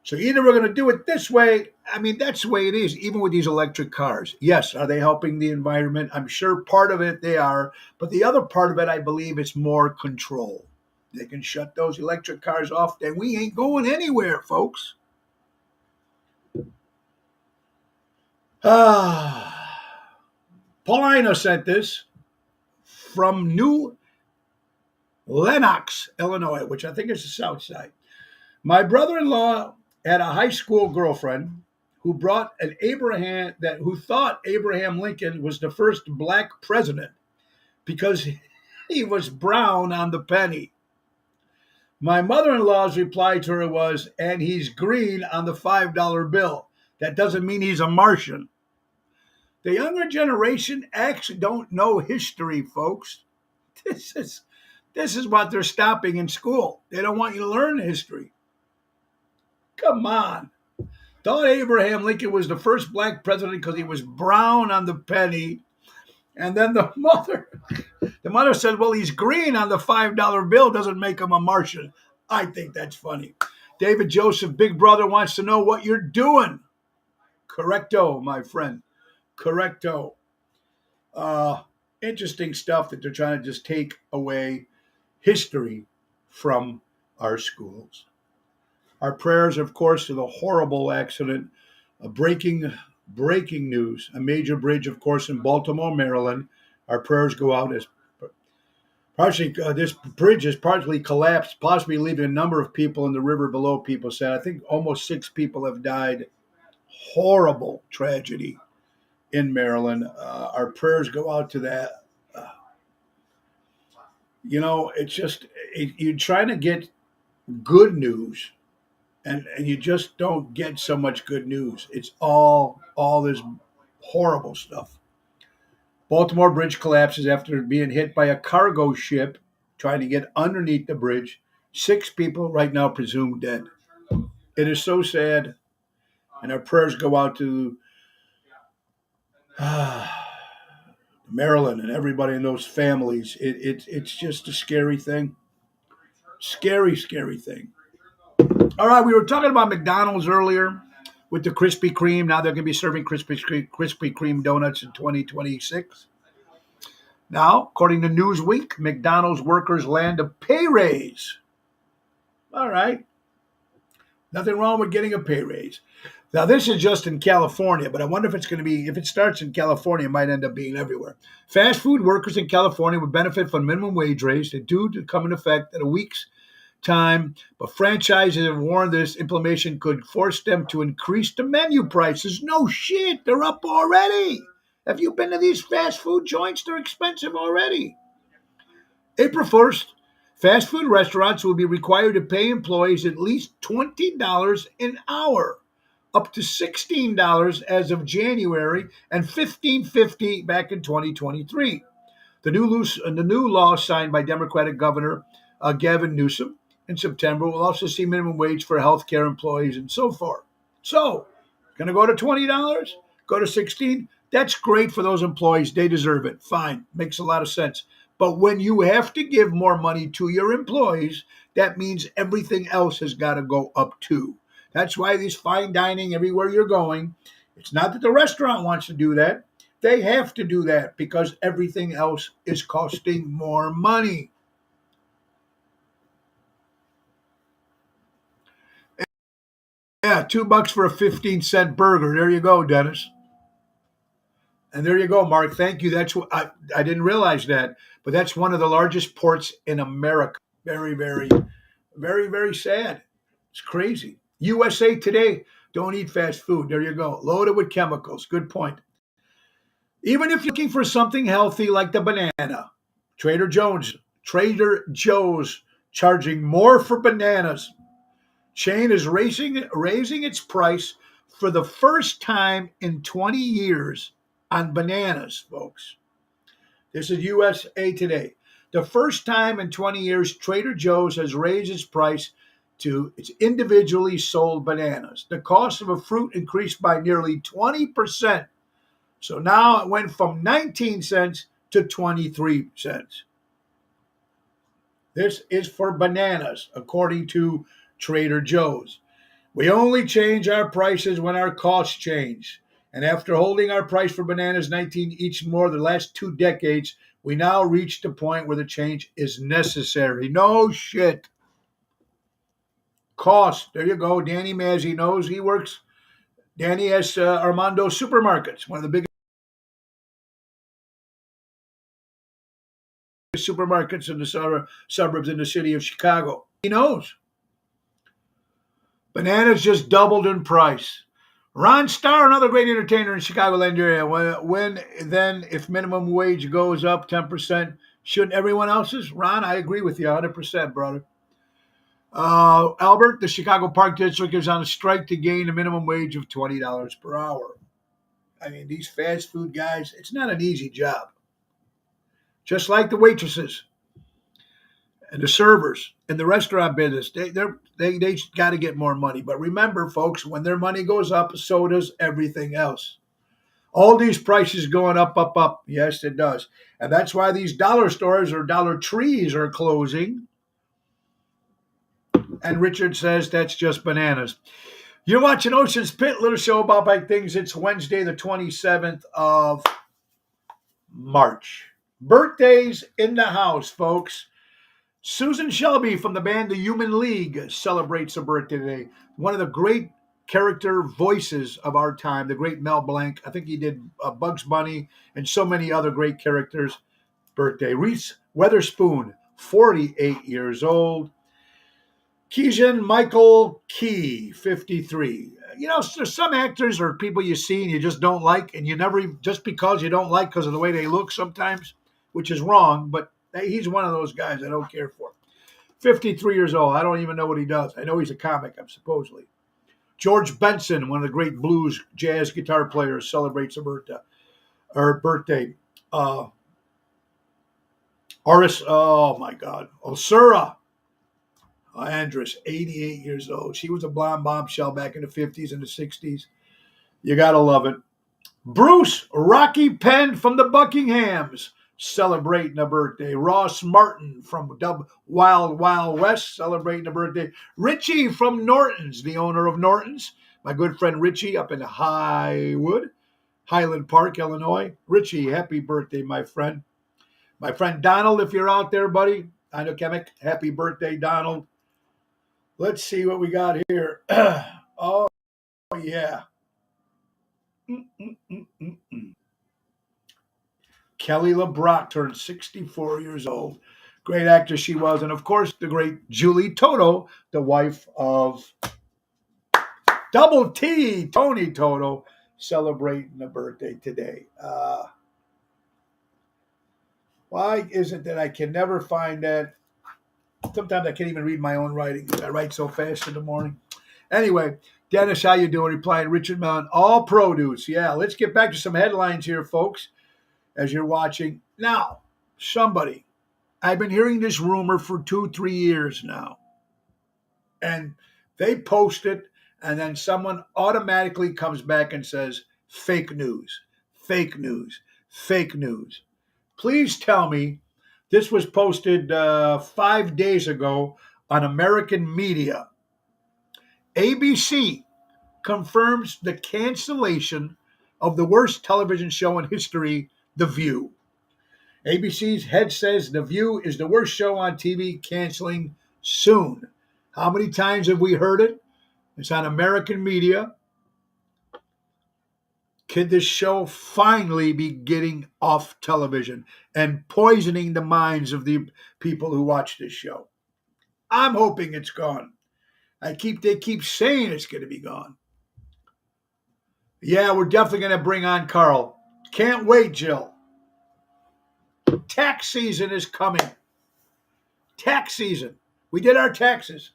So either we're going to do it this way. I mean, that's the way it is, even with these electric cars. Yes, are they helping the environment? I'm sure part of it they are. But the other part of it, I believe, is more control. They can shut those electric cars off, then we ain't going anywhere, folks. Paulina sent this from New Lenox, Illinois, which I think is the south side. My brother-in-law had a high school girlfriend who thought Abraham Lincoln was the first black president because he was brown on the penny. My mother-in-law's reply to her was, and he's green on the $5 bill. That doesn't mean he's a Martian. The younger generation actually don't know history, folks. This is what they're stopping in school. They don't want you to learn history. Come on. Thought Abraham Lincoln was the first black president because he was brown on the penny. And then the mother said, well, he's green on the $5 bill. Doesn't make him a Martian. I think that's funny. David Joseph, Big Brother, wants to know what you're doing. Correcto, my friend. Correcto. Interesting stuff that they're trying to just take away history from our schools. Our prayers, of course, to the horrible accident, breaking news, a major bridge, of course, in Baltimore, Maryland. Our prayers go out as this bridge is partially collapsed, possibly leaving a number of people in the river below, people said. I think almost 6 people have died. Horrible tragedy in Maryland. Our prayers go out to that. It's just, you're trying to get good news, and you just don't get so much good news. It's all this horrible stuff. Baltimore bridge collapses after being hit by a cargo ship trying to get underneath the bridge. 6 people right now presumed dead. It is so sad, and our prayers go out to Maryland and everybody in those families. It's just a scary thing. Scary, scary thing. All right, we were talking about McDonald's earlier with the Krispy Kreme. Now they're going to be serving Krispy Kreme donuts in 2026. Now, according to Newsweek, McDonald's workers land a pay raise. All right. Nothing wrong with getting a pay raise. Now, this is just in California, but I wonder if it's going to be, if it starts in California, it might end up being everywhere. Fast food workers in California would benefit from minimum wage raise. They due to come into effect in a week's time, but franchises have warned this implementation could force them to increase the menu prices. No shit, they're up already. Have you been to these fast food joints? They're expensive already. April 1st, fast food restaurants will be required to pay employees at least $20 an hour, up to $16 as of January and $15.50 back in 2023. The new law signed by Democratic Governor Gavin Newsom in September will also see minimum wage for healthcare employees and so forth. So, going to go to $20, go to 16. That's great for those employees. They deserve it. Fine. Makes a lot of sense. But when you have to give more money to your employees, that means everything else has got to go up too. That's why these fine dining everywhere you're going, it's not that the restaurant wants to do that. They have to do that because everything else is costing more money. Yeah, $2 for a 15-cent burger. There you go, Dennis. And there you go, Mark. Thank you. That's what I didn't realize that, but that's one of the largest ports in America. Very, very, very, very sad. It's crazy. USA Today, don't eat fast food. There you go. Loaded with chemicals. Good point. Even if you're looking for something healthy like the banana, Trader Joe's, Trader Joe's charging more for bananas. Chain is raising its price for the first time in 20 years on bananas, folks. This is USA Today. The first time in 20 years, Trader Joe's has raised its price to its individually sold bananas. The cost of a fruit increased by nearly 20%. So now it went from 19 cents to 23 cents. This is for bananas, according to Trader Joe's. We only change our prices when our costs change. And after holding our price for bananas 19 each more the last 2 decades, we now reach the point where the change is necessary. No shit. Cost. There you go. Danny Mazzi knows he works. Danny has Armando Supermarkets, one of the biggest supermarkets in the suburbs in the city of Chicago. He knows. Bananas just doubled in price. Ron Starr, another great entertainer in Chicagoland area. If minimum wage goes up 10%, shouldn't everyone else's? Ron, I agree with you 100%, brother. Albert, the Chicago Park District is on a strike to gain a minimum wage of $20 per hour. I mean, these fast food guys, it's not an easy job. Just like the waitresses and the servers in the restaurant business, they got to get more money. But remember, folks, when their money goes up, so does everything else. All these prices going up, up, up. Yes, it does. And that's why these dollar stores or Dollar Trees are closing. And Richard says that's just bananas. You're watching Ocean's Pit, little show about bike things. It's Wednesday, the 27th of March. Birthdays in the house, folks. Susan Shelby from the band The Human League celebrates a birthday today. One of the great character voices of our time, the great Mel Blanc. I think he did Bugs Bunny and so many other great characters. Birthday. Reese Witherspoon, 48 years old. Keegan Michael Key, 53. You know, there's some actors or people you see and you just don't like, and you never, just because you don't like because of the way they look sometimes, which is wrong, but he's one of those guys I don't care for. 53 years old. I don't even know what he does. I know he's a comic, supposedly. George Benson, one of the great blues jazz guitar players, celebrates a birthday. Oris, oh my God. Osura Andress, 88 years old. She was a blonde bombshell back in the 50s and the 60s. You got to love it. Bruce Rocky Penn from the Buckinghams celebrating a birthday. Ross Martin from Wild Wild West celebrating a birthday. Richie from Norton's, the owner of Norton's. My good friend Richie up in Highland Park, Illinois. Richie, happy birthday, my friend. My friend Donald, if you're out there, buddy. I know Kemek, happy birthday, Donald. Let's see what we got here. Oh, yeah. Mm-mm-mm-mm-mm. Kelly LeBrock turned 64 years old. Great actress she was. And of course, the great Julie Toto, the wife of Double T, Tony Toto, celebrating a birthday today. Why is it that I can never find that? Sometimes I can't even read my own writing because I write so fast in the morning. Anyway, Dennis, how you doing? Replying Richard Mellon, all produce. Yeah, let's get back to some headlines here, folks, as you're watching. Now, somebody, I've been hearing this rumor for 2, 3 years now. And they post it, and then someone automatically comes back and says, fake news, fake news, fake news. Please tell me this was posted 5 days ago on American media. ABC confirms the cancellation of the worst television show in history, The View. ABC's head says The View is the worst show on TV, canceling soon. How many times have we heard it? It's on American media. Could this show finally be getting off television and poisoning the minds of the people who watch this show? I'm hoping it's gone. They keep saying it's going to be gone. Yeah, we're definitely going to bring on Carl. Can't wait, Jill. Tax season is coming. Tax season. We did our taxes.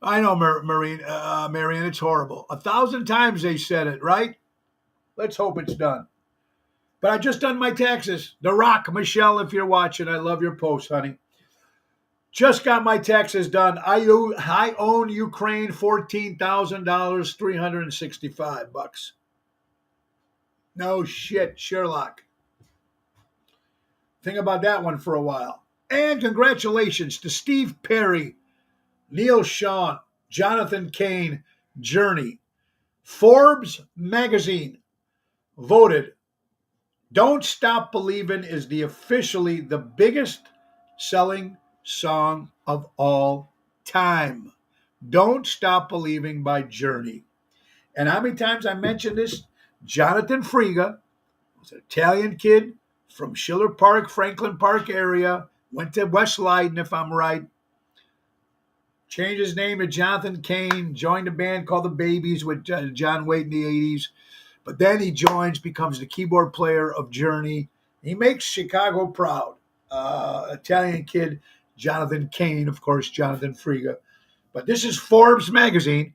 I know, Marion, it's horrible. 1,000 times they said it, right? Let's hope it's done. But I just done my taxes. The Rock, Michelle, if you're watching, I love your post, honey. Just got my taxes done. I own Ukraine $14,000, $365. No shit, Sherlock. Think about that one for a while. And congratulations to Steve Perry, Neil Sean, Jonathan Cain, Journey. Forbes magazine voted Don't Stop Believin' is officially the biggest selling song of all time. Don't Stop Believing by Journey. And how many times I mentioned this? Jonathan Friga was an Italian kid from Schiller Park, Franklin Park area, went to West Leiden, if I'm right. Changed his name to Jonathan Cain, joined a band called The Babies with John Waite in the 80s. But then he becomes the keyboard player of Journey. He makes Chicago proud. Italian kid, Jonathan Cain, of course, Jonathan Friga. But this is Forbes magazine.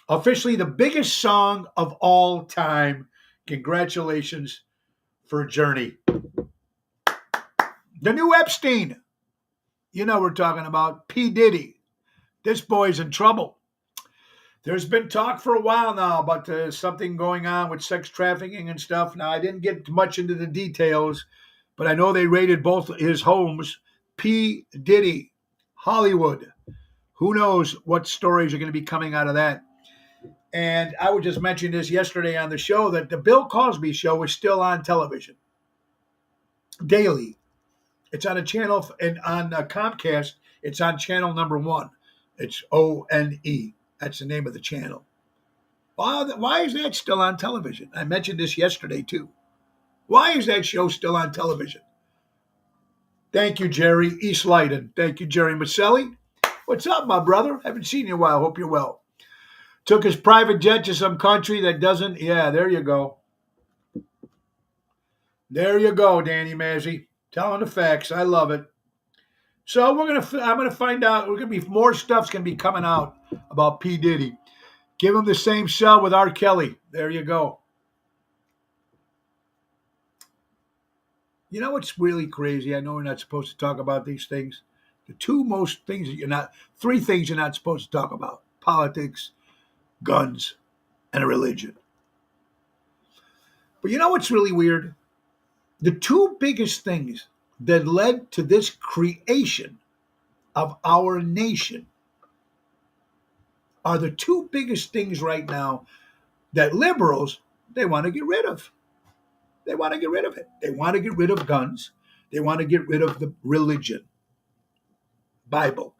Officially the biggest song of all time. Congratulations for Journey. The new Epstein. You know we're talking about P. Diddy. This boy's in trouble. There's been talk for a while now about something going on with sex trafficking and stuff. Now, I didn't get much into the details, but I know they raided both his homes. P. Diddy, Hollywood. Who knows what stories are going to be coming out of that? And I was just mentioning this yesterday on the show that the Bill Cosby show is still on television daily. It's on a channel, and on Comcast, it's on channel number 1. It's ONE. That's the name of the channel. Why is that still on television? I mentioned this yesterday, too. Why is that show still on television? Thank you, Jerry. East Leiden. Thank you, Jerry Maselli. What's up, my brother? Haven't seen you in a while. Hope you're well. Took his private jet to some country that doesn't. Yeah, there you go. There you go, Danny Mazzy. Telling the facts. I love it. So I'm gonna find out. We're gonna be more stuff's gonna be coming out about P. Diddy. Give him the same cell with R. Kelly. There you go. You know what's really crazy? I know we're not supposed to talk about these things. The three things you're not supposed to talk about: politics, guns, and religion. But you know what's really weird? The two biggest things that led to this creation of our nation are the two biggest things right now that liberals, they want to get rid of. They want to get rid of it. They want to get rid of guns. They want to get rid of the religion. Bible.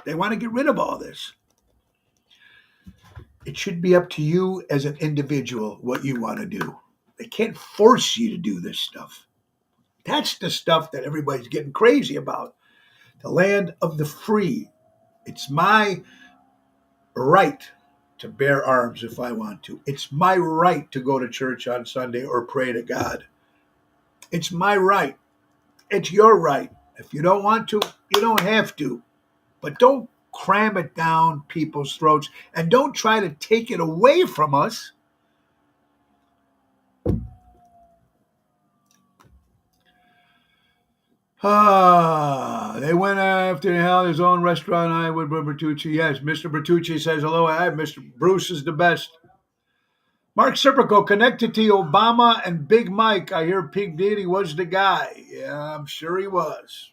They want to get rid of all this. It should be up to you as an individual what you want to do. They can't force you to do this stuff. That's the stuff that everybody's getting crazy about. The land of the free. It's my right to bear arms if I want to. It's my right to go to church on Sunday or pray to God. It's my right. It's your right. If you don't want to, you don't have to. But don't cram it down people's throats and don't try to take it away from us. They went after hell his own restaurant. I with Bertucci. Yes, Mr. Bertucci says hello. Mr. Bruce is the best. Mark Serpico connected to Obama and Big Mike. I hear Pig Diddy was the guy. Yeah, I'm sure he was.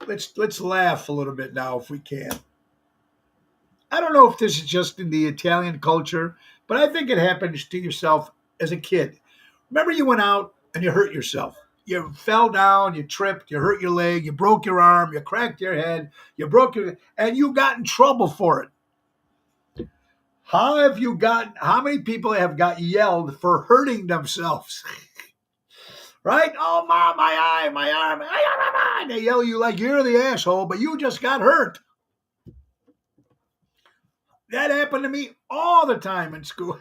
Let's laugh a little bit now if we can. I don't know if this is just in the Italian culture, but I think it happens to yourself as a kid. Remember you went out and you hurt yourself. You fell down, you tripped, you hurt your leg, you broke your arm, you cracked your head, and you got in trouble for it. How many people have got yelled for hurting themselves? Right? Oh, Mom, my eye, my arm. They yell at you like you're the asshole, but you just got hurt. That happened to me all the time in school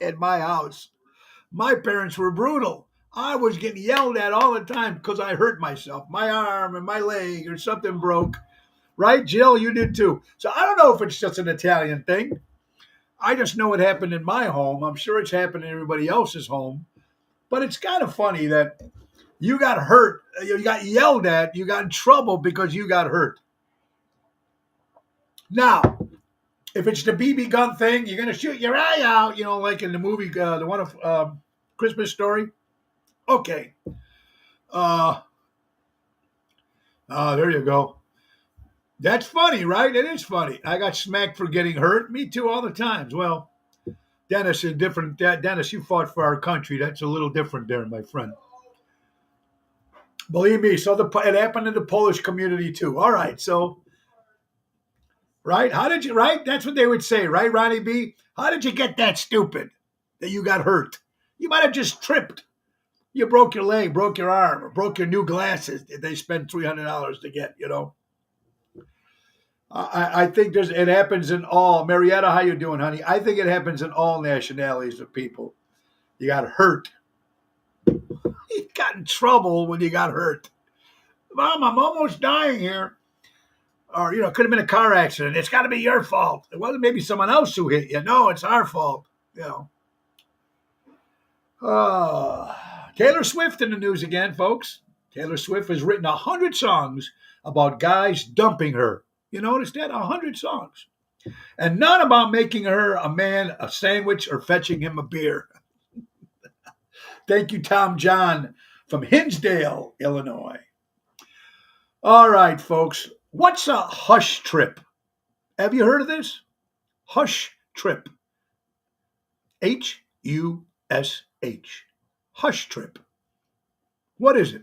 at my house. My parents were brutal. I was getting yelled at all the time because I hurt myself. My arm and my leg or something broke. Right, Jill? You did too. So I don't know if it's just an Italian thing. I just know it happened in my home. I'm sure it's happened in everybody else's home. But it's kind of funny that you got hurt. You got yelled at. You got in trouble because you got hurt. Now, if it's the BB gun thing, you're going to shoot your eye out, like in the movie, the one of Christmas Story. Okay. There you go. That's funny, right? It is funny. I got smacked for getting hurt. Me too, all the times. Well, Dennis is different. Dennis, you fought for our country. That's a little different there, my friend. Believe me. So it happened in the Polish community too. All right. So, right? Right? That's what they would say, right, Ronnie B? How did you get that stupid that you got hurt? You might have just tripped. You broke your leg, broke your arm, or broke your new glasses that they spent $300 to get, I think it happens in all. Marietta, how you doing, honey? I think it happens in all nationalities of people. You got hurt. You got in trouble when you got hurt. Mom, I'm almost dying here. Or, it could have been a car accident. It's got to be your fault. It wasn't maybe someone else who hit you. No, it's our fault. Taylor Swift in the news again, folks. Taylor Swift has written 100 songs about guys dumping her. You notice that? 100 songs. And none about making her a man, a sandwich, or fetching him a beer. Thank you, Tom John from Hinsdale, Illinois. All right, folks. What's a hush trip? Have you heard of this? Hush trip. Hush. Hush trip. What is it?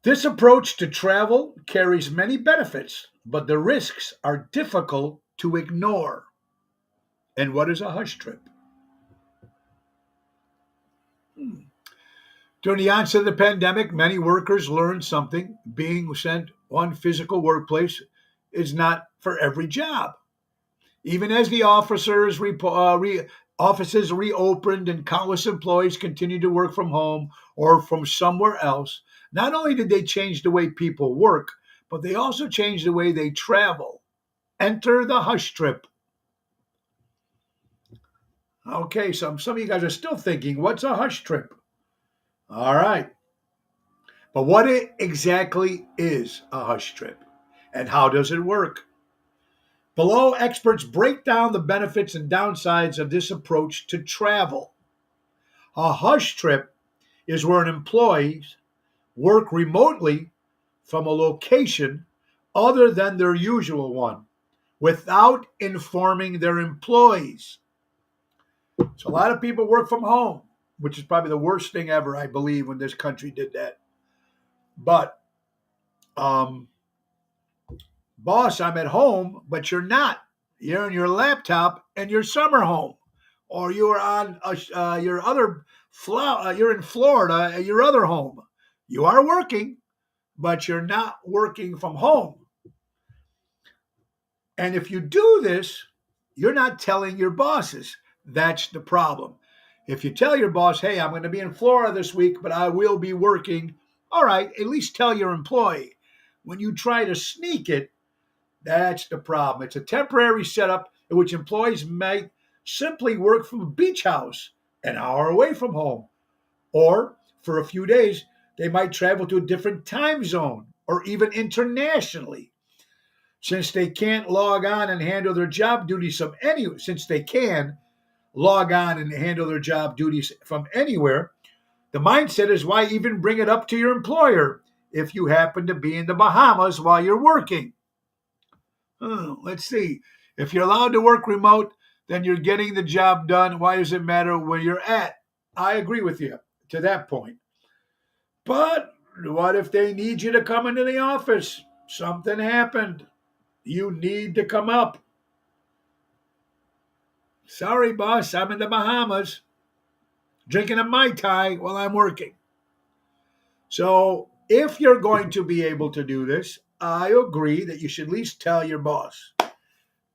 This approach to travel carries many benefits, but the risks are difficult to ignore. And what is a hush trip? During the onset of the pandemic, many workers learned something. Being sent one physical workplace is not for every job. Even as the offices reopened and countless employees continued to work from home or from somewhere else, not only did they change the way people work, but they also changed the way they travel. Enter the hush trip. Okay, some of you guys are still thinking, what's a hush trip? All right. But what exactly is a hush trip? And how does it work? Below, experts break down the benefits and downsides of this approach to travel. A hush trip is where an employee work remotely from a location other than their usual one without informing their employees. So a lot of people work from home. which is probably the worst thing ever, I believe, when this country did that. But, um, boss, I'm at home, but you're not. You're on your laptop and your summer home, or you're on your other you're in Florida at your other home. You are working, but you're not working from home. And if you do this, you're not telling your bosses. That's the problem. If you tell your boss, hey, I'm going to be in Florida this week, but I will be working, all right, at least tell your employee. When you try to sneak it, that's the problem. It's a temporary setup in which employees might simply work from a beach house an hour away from home. Or for a few days, they might travel to a different time zone or even internationally. Since they can't log on and handle their job duties from anywhere, since they can log on and handle their job duties from anywhere, the mindset is why even bring it up to your employer if you happen to be in the Bahamas while you're working. Let's see. If you're allowed to work remote, then you're getting the job done. Why does it matter where you're at? I agree with you to that point. But what if they need you to come into the office? Something happened. You need to come up. Sorry, boss, I'm in the Bahamas drinking a Mai Tai while I'm working. So if you're going to be able to do this, I agree that you should at least tell your boss.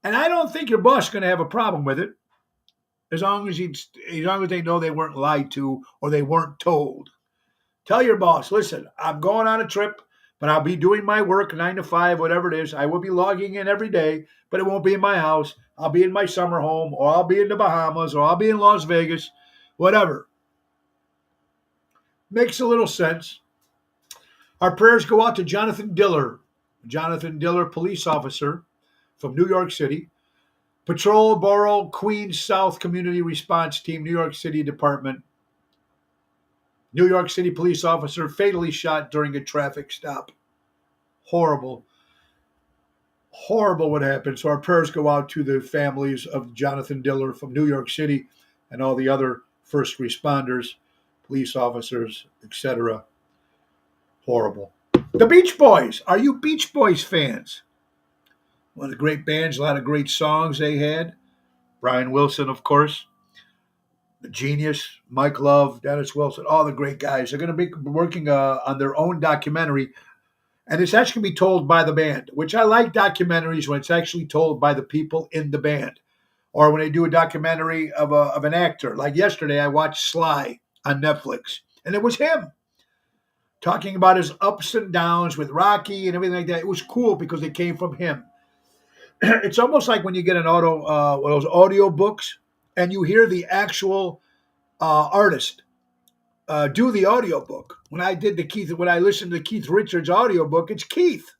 And I don't think your boss is going to have a problem with it as long as they know they weren't lied to or they weren't told. Tell your boss, listen, I'm going on a trip, but I'll be doing my work 9 to 5, whatever it is. I will be logging in every day, but it won't be in my house. I'll be in my summer home, or I'll be in the Bahamas, or I'll be in Las Vegas, whatever. Makes a little sense. Our prayers go out to Jonathan Diller. Jonathan Diller, police officer from New York City. Patrol Borough Queens South Community Response Team, New York City Department. New York City police officer fatally shot during a traffic stop. Horrible. Horrible what happened. So our prayers go out to the families of Jonathan Diller from New York City and all the other first responders, police officers, etc. Horrible. The Beach Boys. Are you Beach Boys fans? One of the great bands, a lot of great songs they had. Brian Wilson, of course. The Genius, Mike Love, Dennis Wilson, all the great guys. They're going to be working on their own documentary. And it's actually going to be told by the band, which I like documentaries when it's actually told by the people in the band. Or when they do a documentary of an actor. Like yesterday, I watched Sly on Netflix. And it was him talking about his ups and downs with Rocky and everything like that. It was cool because it came from him. It's almost like when you get one of those audio books and you hear the actual artist do the audiobook. When I listened to Keith Richards' audiobook, it's Keith.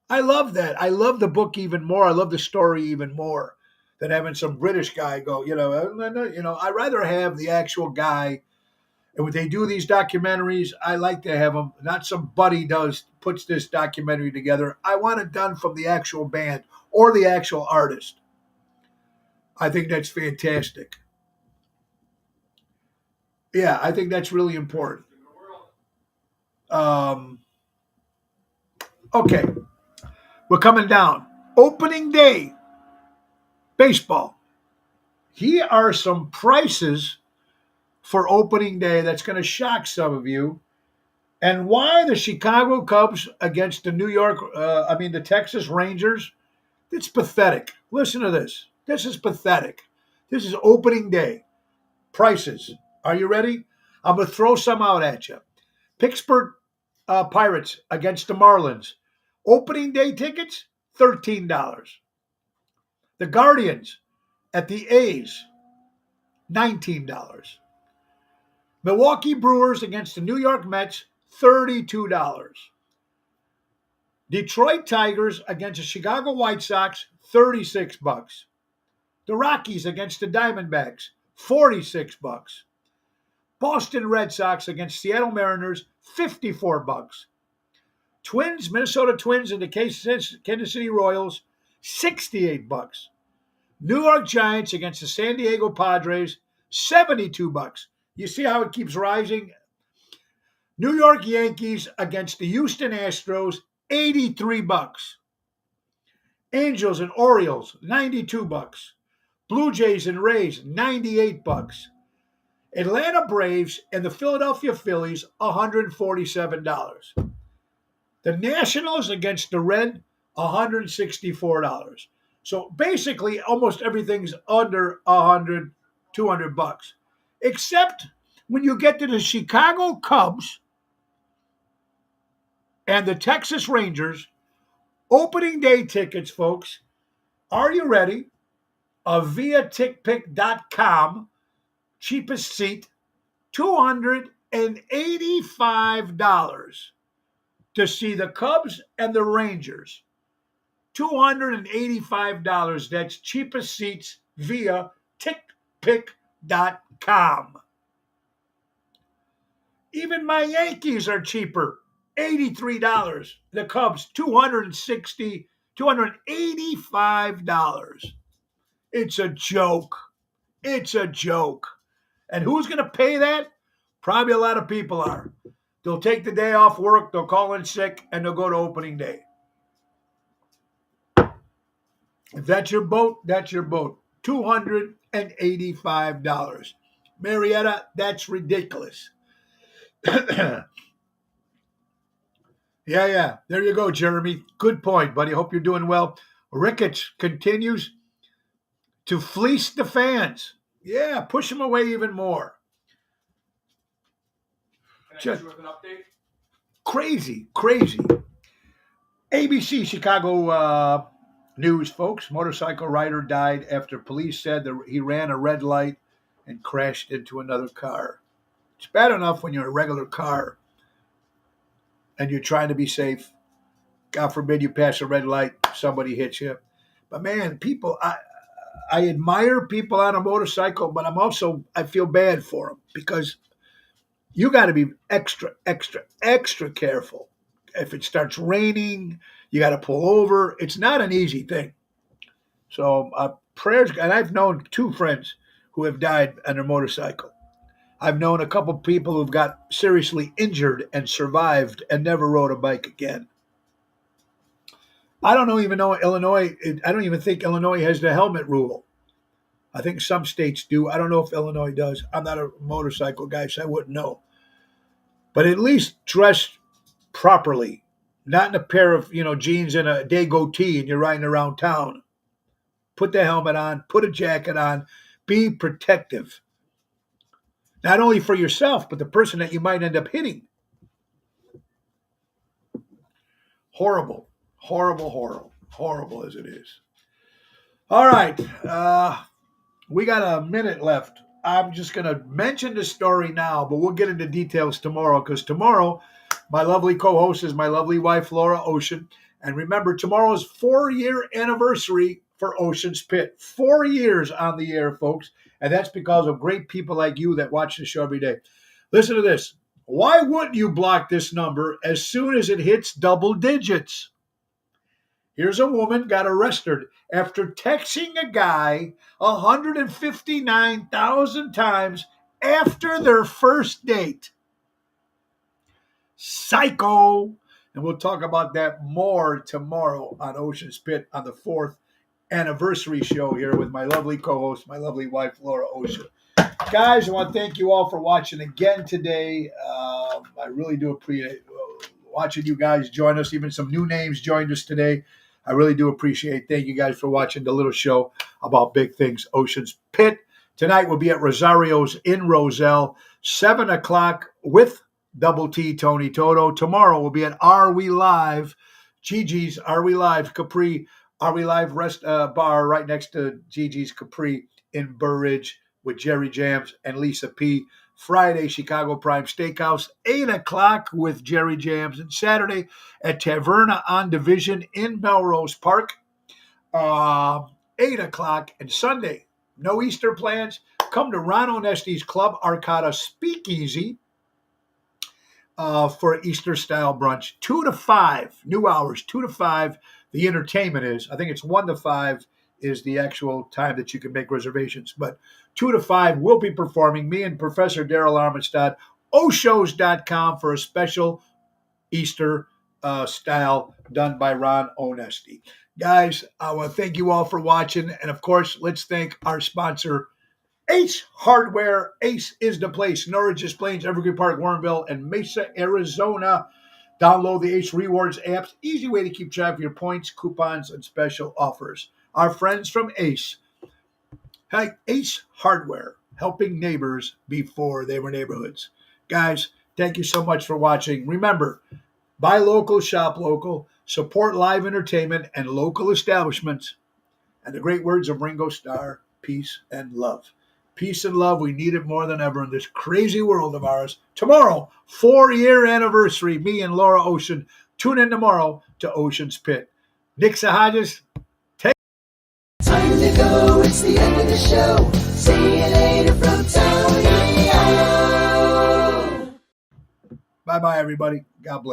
I love that. I love the book even more. I love the story even more than having some British guy go, I'd rather have the actual guy. And when they do these documentaries, I like to have them, not some buddy puts this documentary together. I want it done from the actual band or the actual artist. I think that's fantastic. Yeah, I think that's really important. Um, okay, we're coming down. Opening day, baseball. Here are some prices for opening day that's going to shock some of you. And why the Chicago Cubs against the Texas Rangers. It's pathetic. Listen to this. This is pathetic. This is opening day. Prices. Are you ready? I'm going to throw some out at you. Pittsburgh Pirates against the Marlins. Opening day tickets, $13. The Guardians at the A's, $19. Milwaukee Brewers against the New York Mets, $32. Detroit Tigers against the Chicago White Sox, $36. The Rockies against the Diamondbacks, $46. Boston Red Sox against Seattle Mariners, $54. Minnesota Twins and the Kansas City Royals, $68. New York Giants against the San Diego Padres, $72. You see how it keeps rising? New York Yankees against the Houston Astros, $83. Angels and Orioles, $92. Blue Jays and Rays, $98. Atlanta Braves and the Philadelphia Phillies, $147. The Nationals against the Red, $164. So basically, almost everything's under 100, $200, except when you get to the Chicago Cubs and the Texas Rangers. Opening day tickets, folks. Are you ready? Via TickPick.com, cheapest seat, $285 to see the Cubs and the Rangers. $285. That's cheapest seats via TickPick.com. Even my Yankees are cheaper. $83. The Cubs, $285. It's a joke. It's a joke. And who's going to pay that? Probably a lot of people are. They'll take the day off work, they'll call in sick, and they'll go to opening day. If that's your boat, that's your boat. $285. Marietta, that's ridiculous. Yeah. There you go, Jeremy. Good point, buddy. Hope you're doing well. Ricketts continues to fleece the fans. Yeah, push them away even more. Can I hit you with an update? Crazy. ABC Chicago news, folks. Motorcycle rider died after police said that he ran a red light and crashed into another car. It's bad enough when you're in a regular car and you're trying to be safe. God forbid you pass a red light, somebody hits you. But man, people, I admire people on a motorcycle, but I feel bad for them because you got to be extra careful. If it starts raining, you got to pull over. It's not an easy thing. So prayers, and I've known two friends who have died on their motorcycle. I've known a couple people who've got seriously injured and survived and never rode a bike again. I don't even know Illinois. I don't even think Illinois has the helmet rule. I think some states do. I don't know if Illinois does. I'm not a motorcycle guy, so I wouldn't know. But at least dress properly, not in a pair of jeans and a day goatee and you're riding around town. Put the helmet on, put a jacket on, be protective. Not only for yourself, but the person that you might end up hitting. Horrible as it is. All right. We got a minute left. I'm just going to mention the story now, but we'll get into details tomorrow because tomorrow my lovely co-host is my lovely wife, Laura Ocean. And remember, tomorrow's 4-year anniversary for Ocean's Pit. 4 years on the air, folks. And that's because of great people like you that watch the show every day. Listen to this. Why wouldn't you block this number as soon as it hits double digits? Here's a woman got arrested after texting a guy 159,000 times after their first date. Psycho. And we'll talk about that more tomorrow on Ocean's Pit on the 4th anniversary show here with my lovely co-host, my lovely wife, Laura Ocean. Guys, I want to thank you all for watching again today. I really do appreciate watching you guys join us. Even some new names joined us today. I really do appreciate it. Thank you guys for watching the little show about big things, Ocean's Pit. Tonight we'll be at Rosario's in Roselle, 7 o'clock with Double T Tony Toto. Tomorrow we'll be at Are We Live, Gigi's Are We Live Capri, Are We Live Rest Bar right next to Gigi's Capri in Burr Ridge with Jerry Jams and Lisa P. Friday, Chicago Prime Steakhouse, 8 o'clock with Jerry Jams. And Saturday at Taverna on Division in Melrose Park, 8 o'clock. And Sunday, no Easter plans. Come to Ron Onesti's Club Arcata Speakeasy for Easter-style brunch. 2 to 5, new hours, 2 to 5. The entertainment is, I think it's 1 to 5 is the actual time that you can make reservations. But 2 to 5 will be performing. Me and Professor Daryl Armistad, oshows.com for a special Easter style done by Ron Onesti. Guys, I want to thank you all for watching. And of course, let's thank our sponsor, Ace Hardware. Ace is the place. Norridge Plains, Evergreen Park, Warrenville, and Mesa, Arizona. Download the Ace Rewards apps. Easy way to keep track of your points, coupons, and special offers. Our friends from Ace. Hey, Ace Hardware, helping neighbors before they were neighborhoods. Guys, thank you so much for watching. Remember, buy local, shop local, support live entertainment and local establishments. And the great words of Ringo Starr, peace and love. Peace and love, we need it more than ever in this crazy world of ours. Tomorrow, 4-year anniversary, me and Laura Ocean. Tune in tomorrow to Ocean's Pit. Nick Sahajas, take Time to go, it's the end of the show. See you later from Tony O. Bye-bye, everybody. God bless.